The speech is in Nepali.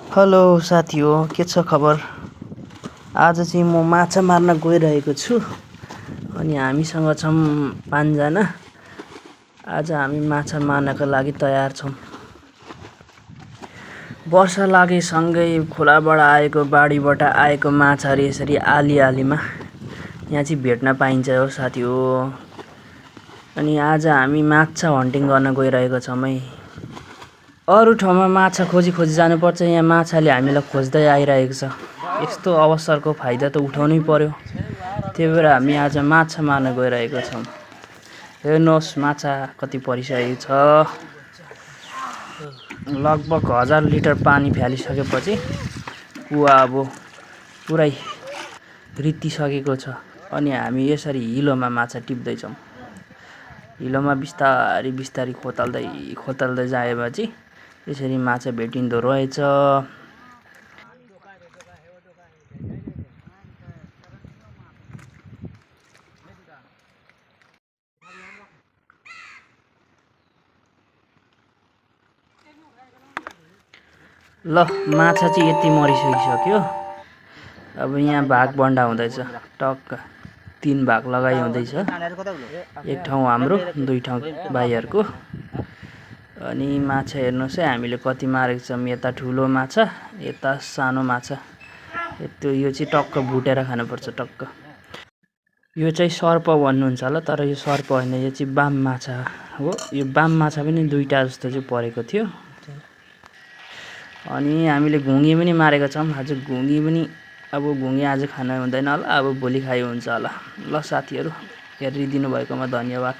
हेलो साथी हो, के छ खबर? आज चाहिँ म माछा मार्न गइरहेको छु अनि हामीसँग छौँ 5 जना। आज हामी माछा मार्नका लागि तयार छौँ। वर्षा लागेसँगै खोलाबाट आएको बाढीबाट आएको माछाहरू यसरी आलीमा यहाँ चाहिँ भेट्न पाइन्छ हो साथी हो। अनि आज हामी माछा हन्टिङ गर्न गइरहेको छौँ है। अरू ठाउँमा माछा खोजी जानुपर्छ, यहाँ माछाले हामीलाई खोज्दै आइरहेको छ। यस्तो अवसरको फाइदा त उठाउनै पर्यो। त्यही भएर हामी आज माछा मार्न गइरहेको छौँ। हेर्नुहोस् माछा कति परिसकेको छ। लगभग 1000 लिटर पानी फ्यालिसकेपछि कुवा अब पुरै रित्तिसकेको छ अनि हामी यसरी हिलोमा माछा टिप्दैछौँ। हिलोमा बिस्तारी खोतल्दै जाएपछि यसरी माछा भेटिँदो रहेछ। ल माछा चाहिँ यति मरिसकिसक्यो। अब यहाँ भाग बन्डा हुँदैछ। टक्क 3 भाग लगाइ हुँदैछ। एक ठाउँ हाम्रो, 2 ठाउँ भाइहरूको। अनि माछा हेर्नुहोस् है हामीले कति मारेको छौँ। यता ठुलो माछा, यता सानो माछा। यो चाहिँ टक्क भुटेर खानुपर्छ टक्क। यो चाहिँ सर्प भन्नुहुन्छ होला, तर यो सर्प होइन, यो चाहिँ बाम माछा हो। यो बाम माछा पनि 2टा जस्तो चाहिँ परेको थियो। अनि हामीले घुङ्गे पनि मारेका छौँ। आज घुङ्गे आज खान हुँदैन होला, अब भोलि खाइ हुन्छ होला। ल साथीहरू, हेरिदिनु भएकोमा धन्यवाद।